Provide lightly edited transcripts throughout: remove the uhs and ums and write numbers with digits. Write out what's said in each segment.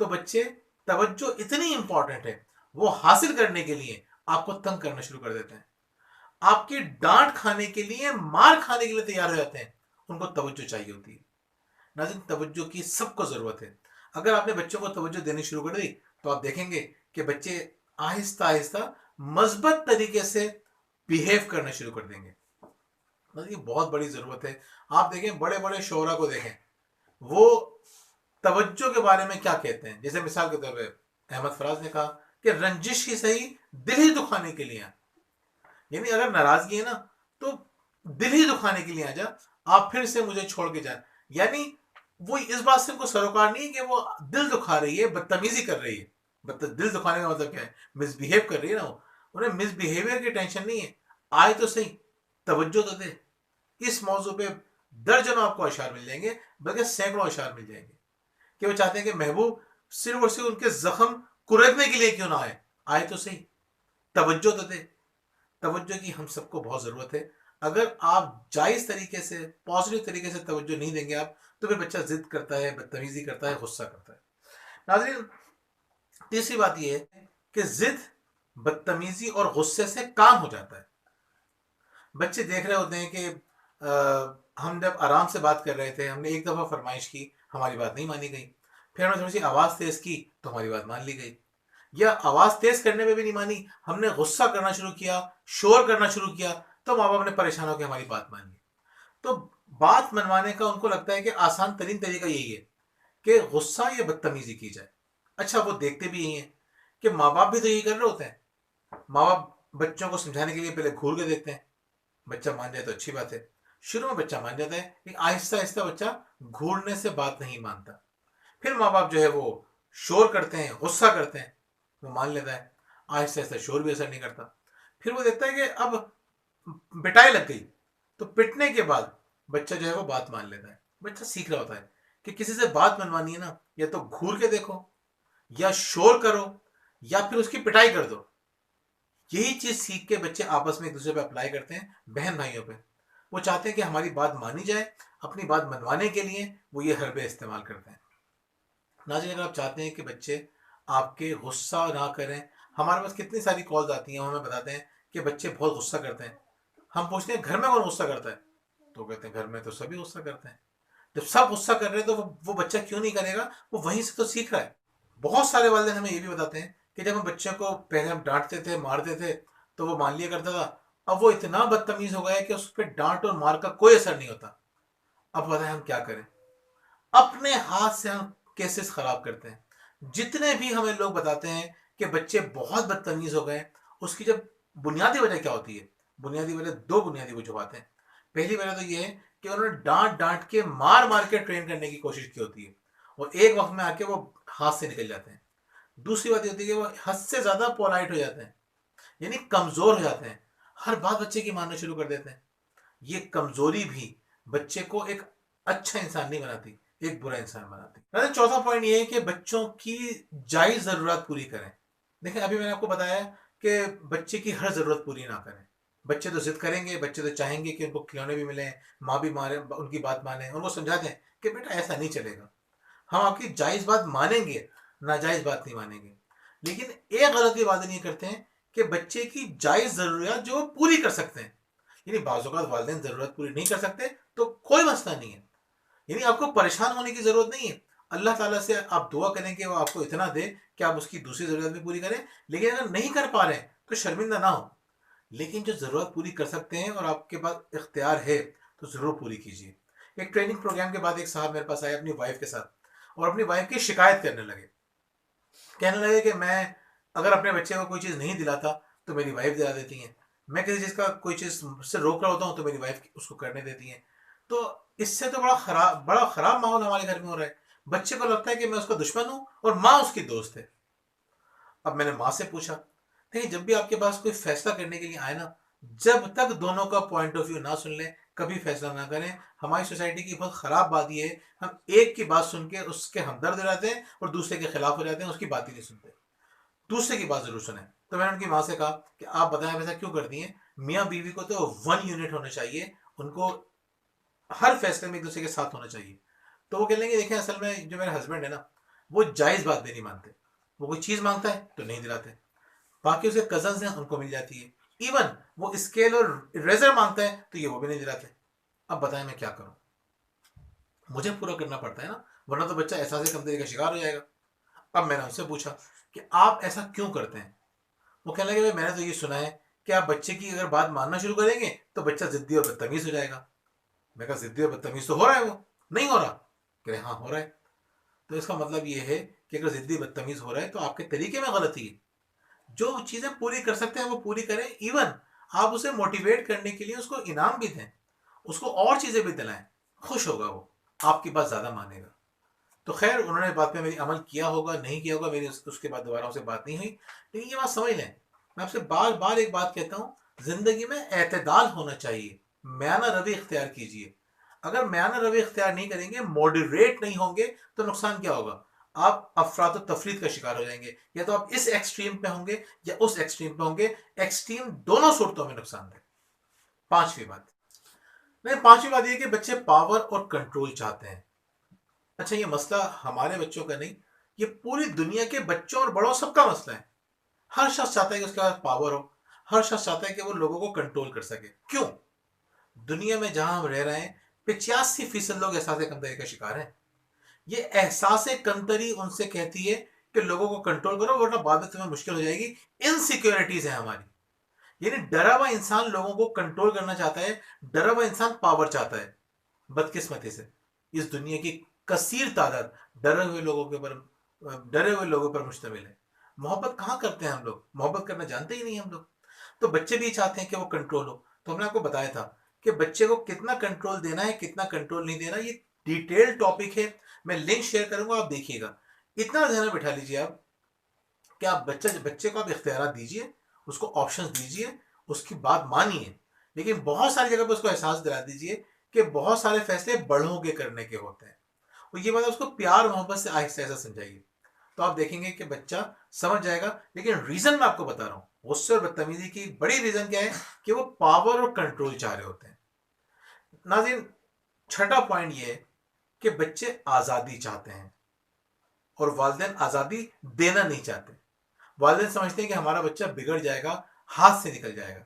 تو بچے توجہ اتنی امپورٹنٹ ہے، وہ حاصل کرنے کے لیے آپ کو تنگ کرنا شروع کر دیتے ہیں، آپ کی ڈانٹ کھانے کے لیے، مار کھانے کے لیے تیار ہو جاتے ہیں، ان کو توجہ چاہیے ہوتی ہے۔ ناظرین، توجہ کی سب کو ضرورت ہے۔ اگر آپ نے بچوں کو توجہ دینی شروع کر دی تو آپ دیکھیں گے کہ بچے آہستہ آہستہ مثبت طریقے سے بیہیو کرنا شروع کر دیں گے۔ یہ بہت بڑی ضرورت ہے۔ آپ دیکھیں بڑے بڑے شعراء کو دیکھیں، وہ توجہ کے بارے میں کیا کہتے ہیں۔ جیسے مثال کے طور پہ احمد فراز نے کہا کہ رنجش ہی صحیح، دل ہی دکھانے کے لیے، یعنی اگر ناراضگی ہے نا تو دل ہی دکھانے کے لیے آ جا، آپ پھر سے مجھے چھوڑ کے جائیں۔ یعنی وہ اس بات سے ان کو سروکار نہیں ہے کہ وہ دل دکھا رہی ہے، بدتمیزی کر رہی ہے۔ دل دکھانے کا مطلب کیا ہے؟ مس بہیو کر رہی ہے نا، وہ انہیں مس بہیویئر کی ٹینشن نہیں ہے، آئے تو صحیح، توجہ تو دے۔ اس موضوع پہ درجنوں آپ کو اشعار مل جائیں گے، بلکہ سینکڑوں اشعار مل جائیں گے کہ وہ چاہتے ہیں کہ محبوب صرف اور صرف ان کے زخم کریدنے کے لیے کیوں نہ آئے، آئے تو صحیح، توجہ تو دے۔ توجہ کی ہم سب کو بہت ضرورت ہے۔ اگر آپ جائز طریقے سے، پازیٹیو طریقے سے توجہ نہیں دیں گے آپ، تو پھر بچہ ضد کرتا ہے، بدتمیزی کرتا ہے، غصہ کرتا ہے۔ ناظرین، تیسری بات یہ ہے کہ ضد، بدتمیزی اور غصے سے کام ہو جاتا ہے۔ بچے دیکھ رہے ہوتے ہیں کہ ہم جب آرام سے بات کر رہے تھے، ہم نے ایک دفعہ فرمائش کی، ہماری بات نہیں مانی گئی، پھر ہم نے تھوڑی سی آواز تیز کی تو ہماری بات مان لی گئی، یا آواز تیز کرنے میں بھی نہیں مانی، ہم نے غصہ کرنا شروع کیا، شور کرنا شروع کیا، تو ماں باپ نے پریشان ہو کے ہماری بات مان لی۔ تو بات منوانے کا ان کو لگتا ہے کہ آسان ترین طریقہ یہی ہے کہ غصہ یا بدتمیزی کی جائے۔ اچھا، وہ دیکھتے بھی یہی ہیں کہ ماں باپ بھی تو یہی کر رہے ہوتے ہیں۔ ماں باپ بچوں کو سمجھانے کے لیے پہلے گھور کے دیکھتے ہیں، بچہ مان جائے تو اچھی بات ہے، شروع میں بچہ مان جاتا ہے، لیکن آہستہ آہستہ بچہ گھورنے سے بات نہیں مانتا، پھر ماں باپ جو ہے وہ شور کرتے ہیں، غصہ کرتے ہیں، وہ مان لیتا ہے، آہستہ آہستہ شور بھی اثر نہیں کرتا، پھر وہ دیکھتا ہے کہ اب پٹائی لگ گئی، تو پٹنے کے بعد بچہ جو ہے وہ بات مان لیتا ہے۔ بچہ سیکھ رہا ہوتا ہے کہ کسی سے بات منوانی ہے نا، یا تو گھور کے دیکھو، یا شور کرو، یا پھر اس کی پٹائی کر دو۔ یہی چیز سیکھ کے بچے آپس میں ایک دوسرے پہ اپلائی کرتے ہیں، بہن بھائیوں پہ۔ وہ چاہتے ہیں کہ ہماری بات مانی جائے، اپنی بات منوانے کے لیے وہ یہ حربے استعمال کرتے ہیں۔ ناظرین، اگر آپ چاہتے ہیں کہ بچے آپ کے غصہ نہ کریں، ہمارے پاس کتنی ساری کالز آتی ہیں، وہ ہمیں بتاتے ہیں کہ بچے بہت غصہ کرتے ہیں۔ ہم پوچھتے ہیں گھر میں کون غصہ کرتا ہے، تو کہتے ہیں گھر میں تو سبھی غصہ کرتے ہیں۔ جب سب غصہ کر رہے ہیں تو وہ بچہ کیوں نہیں کرے گا؟ وہ وہیں سے تو سیکھ رہا ہے۔ بہت سارے والدین ہمیں یہ بھی بتاتے ہیں کہ جب ہم بچوں کو پہلے ہم ڈانٹتے تھے، مارتے تھے، تو وہ مان لیا کرتا تھا، اب وہ اتنا بدتمیز ہو گیا ہے کہ اس پہ ڈانٹ اور مار کا کوئی اثر نہیں ہوتا۔ اب بتائیں ہم کیا کریں؟ اپنے ہاتھ سے ہم کیسز خراب کرتے ہیں۔ جتنے بھی ہمیں لوگ بتاتے ہیں کہ بچے بہت بدتمیز ہو گئے، اس کی جب بنیادی وجہ کیا ہوتی ہے؟ بنیادی وجہ، دو بنیادی وجوہات ہیں۔ پہلی وجہ تو یہ ہے کہ انہوں نے ڈانٹ ڈانٹ کے، مار مار کے ٹرین کرنے کی کوشش کی ہوتی ہے، اور ایک وقت میں آ کے وہ ہاتھ سے نکل جاتے ہیں۔ دوسری بات یہ ہوتی ہے کہ وہ حد سے زیادہ پولائٹ ہو جاتے ہیں، یعنی کمزور ہو جاتے ہیں، ہر بات بچے کی ماننا شروع کر دیتے ہیں۔ یہ کمزوری بھی بچے کو ایک اچھا انسان نہیں بناتی، ایک برا انسان بناتی۔ چوتھا پوائنٹ یہ ہے کہ بچوں کی جائز ضرورت پوری کریں۔ دیکھیں، ابھی میں نے آپ کو بتایا کہ بچے کی ہر ضرورت پوری نہ کریں۔ بچے تو ضد کریں گے، بچے تو چاہیں گے کہ ان کو کھلونے بھی ملیں، ماں بھی مارے، ان کی بات مانیں، ان کو سمجھا دیں کہ بیٹا ایسا نہیں چلے گا، ہم آپ کی جائز بات مانیں گے، ناجائز بات نہیں مانیں گے۔ لیکن ایک غلطی والدین یہ کرتے ہیں کہ بچے کی جائز ضروریات جو وہ پوری کر سکتے ہیں، یعنی بعض اوقات والدین ضرورت پوری نہیں کر سکتے تو کوئی مسئلہ نہیں ہے، یعنی آپ کو پریشان ہونے کی ضرورت نہیں ہے۔ اللہ تعالیٰ سے آپ دعا کریں کہ وہ آپ کو اتنا دے کہ آپ اس کی دوسری ضرورت بھی پوری کریں، لیکن اگر نہیں کر پا رہے ہیں تو شرمندہ نہ ہو، لیکن جو ضرورت پوری کر سکتے ہیں اور آپ کے پاس اختیار ہے تو ضرور پوری کیجیے۔ ایک ٹریننگ پروگرام کے بعد ایک صاحب میرے پاس آئے اپنی وائف کے ساتھ، اور اپنی وائف کی شکایت کرنے لگے، کہنے لگے کہ میں اگر اپنے بچے کو کوئی چیز نہیں دلاتا تو میری وائف دلا دیتی ہیں، میں کسی چیز کا کوئی چیز سے روک رہا ہوتا ہوں تو میری وائف اس کو کرنے دیتی ہیں۔ تو اس سے تو بڑا خراب ماحول ہمارے گھر میں ہو رہا ہے۔ بچے کو لگتا ہے کہ میں اس کا دشمن ہوں اور ماں اس کی دوست ہے۔ اب میں نے ماں سے پوچھا، نہیں، جب بھی آپ کے پاس کوئی فیصلہ کرنے کے لیے آئے نا، جب تک دونوں کا پوائنٹ آف ویو نہ سن لیں کبھی فیصلہ نہ کریں۔ ہماری سوسائٹی کی بہت خراب بات یہ ہے، ہم ایک کی بات سن کے اس کے ہمدرد ہو جاتے ہیں اور دوسرے کے خلاف ہو جاتے ہیں، اس کی بات ہی نہیں سنتے۔ دوسرے کی بات ضرور سنیں۔ تو میں نے ان کی ماں سے کہا کہ آپ بتائیں ایسا کیوں کرتی ہیں؟ میاں بیوی کو تو 1 یونٹ ہونا چاہیے، ان کو ہر فیصلے میں ایک دوسرے کے ساتھ ہونا چاہیے۔ تو وہ کہنے لگے دیکھیں، اصل میں جو میرا ہسبینڈ ہے نا، وہ جائز بات بھی نہیں مانتے. وہ کوئی چیز مانگتا ہے تو نہیں دلاتے. باقی اس کے کزنز ہیں ان کو مل جاتی ہے. ایون وہ اسکیل اور ریزر مانگتا ہے تو یہ وہ بھی نہیں دلاتے. اب بتائیں میں کیا کروں؟ مجھے پورا کرنا پڑتا ہے نا، ورنہ تو بچہ احساس کمتری کا شکار ہو جائے گا. اب میں نے ان سے پوچھا کہ آپ ایسا کیوں کرتے ہیں؟ وہ کہنے لگے میں نے تو یہ سنا ہے کہ آپ بچے کی اگر بات ماننا شروع کریں گے تو بچہ ضدی اور بدتمیز ہو جائے گا. میں کہا ضدی اور بدتمیز تو ہو رہا ہے، وہ نہیں ہو رہا؟ کہ ہاں ہو رہا ہے. تو اس کا مطلب یہ ہے کہ اگر ضدی بدتمیز ہو رہا ہے تو آپ کے طریقے میں غلطی ہے. جو چیزیں پوری کر سکتے ہیں وہ پوری کریں. ایون آپ اسے موٹیویٹ کرنے کے لیے اس کو انعام بھی دیں، اس کو اور چیزیں بھی دلائیں. خوش ہوگا وہ، آپ کی بات زیادہ مانے گا. تو خیر انہوں نے بات پہ میری عمل کیا ہوگا نہیں کیا ہوگا، میری اس کے بعد دوبارہ ان سے بات نہیں ہوئی. لیکن یہ بات سمجھ لیں، میں آپ سے بار بار ایک بات کہتا ہوں، زندگی میں اعتدال ہونا چاہیے. میانہ روی اختیار کیجیے. اگر میانہ روی اختیار نہیں کریں گے، ماڈریٹ نہیں ہوں گے، تو نقصان کیا ہوگا؟ آپ افراد و تفرید کا شکار ہو جائیں گے. یا تو آپ اس ایکسٹریم پہ ہوں گے یا اس ایکسٹریم پہ ہوں گے. ایکسٹریم دونوں صورتوں میں نقصان دہ. پانچویں بات، نہیں پانچویں بات یہ کہ بچے پاور اور کنٹرول چاہتے ہیں. اچھا یہ مسئلہ ہمارے بچوں کا نہیں، یہ پوری دنیا کے بچوں اور بڑوں سب کا مسئلہ ہے. ہر شخص چاہتا ہے کہ اس کے پاس پاور ہو. ہر شخص چاہتا ہے کہ وہ لوگوں کو کنٹرول کر سکے. کیوں؟ دنیا میں جہاں ہم رہ رہے ہیں 85% لوگ احساس کمتری کا شکار ہیں. یہ احساس کمتری ان سے کہتی ہے کہ لوگوں کو کنٹرول کرو ورنہ بعد میں تمہیں مشکل ہو جائے گی. انسیکیورٹیز ہیں ہماری. یعنی ڈرا ہوا انسان لوگوں کو کنٹرول کرنا چاہتا ہے، ڈرا ہوا انسان پاور چاہتا ہے. بدقسمتی سے اس دنیا کی کثیر تعداد ڈرے ہوئے لوگوں پر مشتمل ہے. محبت کہاں کرتے ہیں ہم لوگ؟ محبت کرنا جانتے ہی نہیں ہم لوگ. تو بچے بھی چاہتے ہیں کہ وہ کنٹرول ہو. تو ہم نے آپ کو بتایا تھا کہ بچے کو کتنا کنٹرول دینا ہے کتنا کنٹرول نہیں دینا، یہ ڈیٹیل ٹاپک ہے. میں لنک شیئر کروں گا، آپ دیکھیے گا. اتنا ذہن میں بٹھا لیجیے آپ کہ آپ بچے کو آپ اختیارات دیجیے، اس کو آپشنز دیجیے، اس کی بات مانیے. لیکن بہت ساری جگہ پہ اس کو احساس دلا دیجیے کہ بہت سارے فیصلے بڑوں کے کرنے کے ہوتے ہیں. اور یہ بات اس کو پیار محبت سے آہستہ آہستہ سمجھائیے. تو آپ دیکھیں گے کہ بچہ سمجھ جائے گا. لیکن ریزن میں آپ کو بتا رہا ہوں، غصے اور بدتمیزی کی بڑی ریزن کیا ہے کہ وہ پاور اور کنٹرول چاہ رہے ہوتے ہیں. ناظرین چھٹا پوائنٹ یہ ہے کہ بچے آزادی چاہتے ہیں اور والدین آزادی دینا نہیں چاہتے. والدین سمجھتے ہیں کہ ہمارا بچہ بگڑ جائے گا، ہاتھ سے نکل جائے گا.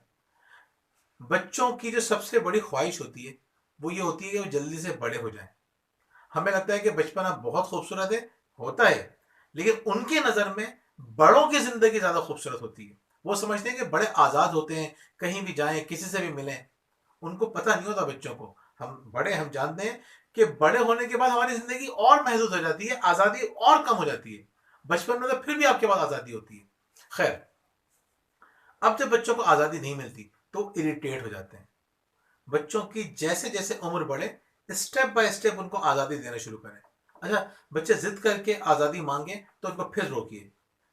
بچوں کی جو سب سے بڑی خواہش ہوتی ہے وہ یہ ہوتی ہے کہ وہ جلدی سے بڑے ہو جائیں. ہمیں لگتا ہے کہ بچپنا بہت خوبصورت ہے، ہوتا ہے، لیکن ان کی نظر میں بڑوں کی زندگی زیادہ خوبصورت ہوتی ہے. وہ سمجھتے ہیں کہ بڑے آزاد ہوتے ہیں، کہیں بھی جائیں کسی سے بھی ملیں. ان کو پتہ نہیں ہوتا بچوں کو. ہم جانتے ہیں کہ بڑے ہونے کے بعد ہماری زندگی اور محدود ہو جاتی ہے، آزادی اور کم ہو جاتی ہے. بچپن میں تو پھر بھی آپ کے پاس آزادی ہوتی ہے. خیر اب جب بچوں کو آزادی نہیں ملتی تو اریٹیٹ ہو جاتے ہیں. بچوں کی جیسے جیسے عمر بڑھے اسٹیپ بائی اسٹیپ ان کو آزادی دینا شروع کریں. اچھا بچے ضد کر کے آزادی مانگیں تو ان کو پھر روکیے.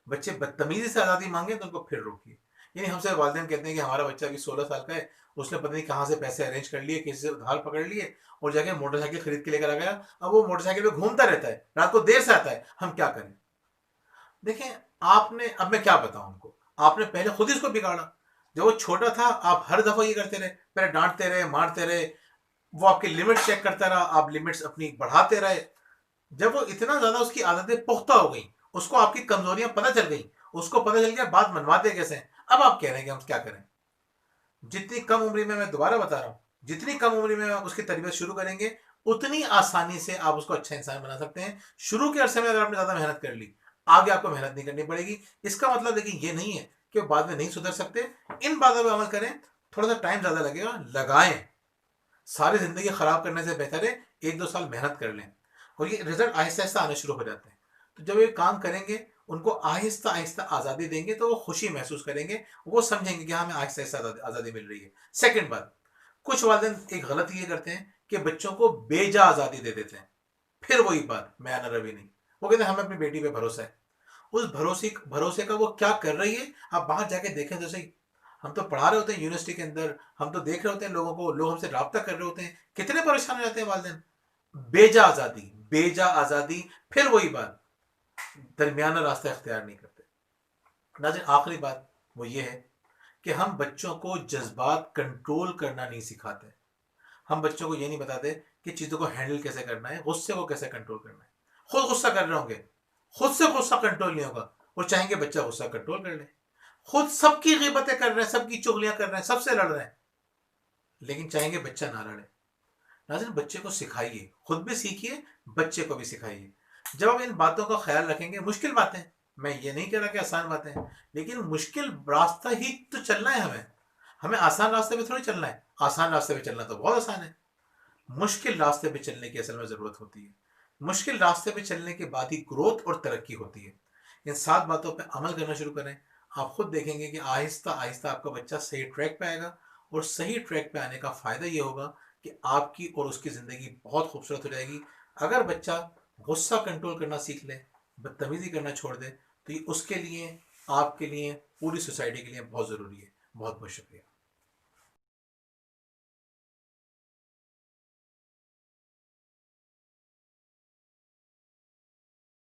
بچے بدتمیزی سے آزادی مانگیں تو ان کو پھر روکیے. یعنی ہم سے والدین کہتے ہیں کہ ہمارا بچہ ابھی 16 سال کا ہے، اس نے پتہ نہیں کہاں سے پیسے ارینج کر لیے، کسی سے ادھار پکڑ لیے اور جا کے موٹر سائیکل خرید کے لے کر آ گیا. اب وہ موٹر سائیکل پہ گھومتا رہتا ہے، رات کو دیر سے آتا ہے. ہم کیا کریں؟ دیکھیں آپ نے، اب میں کیا بتاؤں ان کو، آپ نے پہلے خود ہی اس کو بگاڑا. جب وہ چھوٹا تھا آپ ہر دفعہ یہ کرتے رہے، پہلے ڈانٹتے رہے مارتے رہے، وہ آپ کی لمٹ چیک کرتا رہا، آپ لمٹس اپنی بڑھاتے رہے. جب وہ اتنا زیادہ اس کی عادتیں پختہ ہو گئیں، اس کو آپ کی کمزوریاں پتہ چل گئیں، اس کو پتہ چل گیا بات منواتے کیسے ہیں. اب آپ کہہ رہے ہیں کہ ہم کیا کریں؟ جتنی کم عمری میں دوبارہ بتا رہا ہوں، جتنی کم عمری میں آپ اس کی تربیت شروع کریں گے اتنی آسانی سے آپ اس کو اچھا انسان بنا سکتے ہیں. شروع کے عرصے میں اگر آپ نے زیادہ محنت کر لی، آگے آپ کو محنت نہیں کرنی پڑے گی. اس کا مطلب لیکن یہ نہیں ہے کہ وہ بعد میں نہیں سدھر سکتے. ان باتوں پہ عمل کریں، تھوڑا سا ٹائم زیادہ لگے گا، لگائیں. ساری زندگی خراب کرنے سے بہتر ہے 1-2 سال محنت کر لیں اور یہ رزلٹ آہستہ آہستہ آنا شروع ہو جاتے ہیں. تو جب یہ کام کریں گے، ان کو آہستہ آہستہ آزادی دیں گے تو وہ خوشی محسوس کریں گے، وہ سمجھیں گے کہ ہمیں آہستہ آہستہ آزادی مل رہی ہے. سیکنڈ بات، کچھ والدین ایک غلط یہ کرتے ہیں کہ بچوں کو بے جا آزادی دے دیتے ہیں. پھر وہی بات میانہ روی نہیں. وہ کہتے ہیں ہمیں اپنی بیٹی پہ بھروسہ ہے. اس بھروسے کا وہ کیا کر رہی ہے آپ باہر جا کے دیکھیں تو صحیح. ہم تو پڑھا رہے ہوتے ہیں یونیورسٹی کے اندر، ہم تو دیکھ رہے ہوتے ہیں لوگوں کو، لوگ ہم سے رابطہ کر رہے ہوتے ہیں، کتنے پریشان ہو جاتے ہیں والدین. بے جا آزادی، بے جا آزادی. پھر وہی بات، درمیانہ راستہ اختیار نہیں کرتے. ناظرین آخری بات وہ یہ ہے کہ ہم بچوں کو جذبات کنٹرول کرنا نہیں سکھاتے. ہم بچوں کو یہ نہیں بتاتے کہ چیزوں کو ہینڈل کیسے کرنا ہے، غصے کو کیسے کنٹرول کرنا ہے. خود غصہ کر رہے ہوں گے خود سے غصہ کنٹرول نہیں ہوگا اور چاہیں گے بچہ غصہ کنٹرول کر لے. خود سب کی غیبتیں کر رہے ہیں، سب کی چغلیاں کر رہے ہیں، سب سے لڑ رہے ہیں، لیکن چاہیں گے بچہ نہ لڑے. ناظرین بچے کو سکھائیے، خود بھی سیکھیے، بچے کو بھی سکھائیے. جب آپ ان باتوں کا خیال رکھیں گے، مشکل باتیں، میں یہ نہیں کہہ رہا کہ آسان باتیں، لیکن مشکل راستہ ہی تو چلنا ہے ہمیں. ہمیں آسان راستے پہ تھوڑی چلنا ہے، آسان راستے پہ چلنا تو بہت آسان ہے. مشکل راستے پہ چلنے کی اصل میں ضرورت ہوتی ہے. مشکل راستے پہ چلنے کے بعد ہی گروتھ اور ترقی ہوتی ہے. ان 7 باتوں پہ عمل کرنا شروع کریں. آپ خود دیکھیں گے کہ آہستہ آہستہ آپ کا بچہ صحیح ٹریک پہ آئے گا، اور صحیح ٹریک پہ آنے کا فائدہ یہ ہوگا کہ آپ کی اور اس کی زندگی بہت خوبصورت ہو جائے گی. اگر بچہ غصہ کنٹرول کرنا سیکھ لے، بدتمیزی کرنا چھوڑ دے، تو یہ اس کے لیے، آپ کے لیے، پوری سوسائٹی کے لیے بہت ضروری ہے. بہت بہت شکریہ.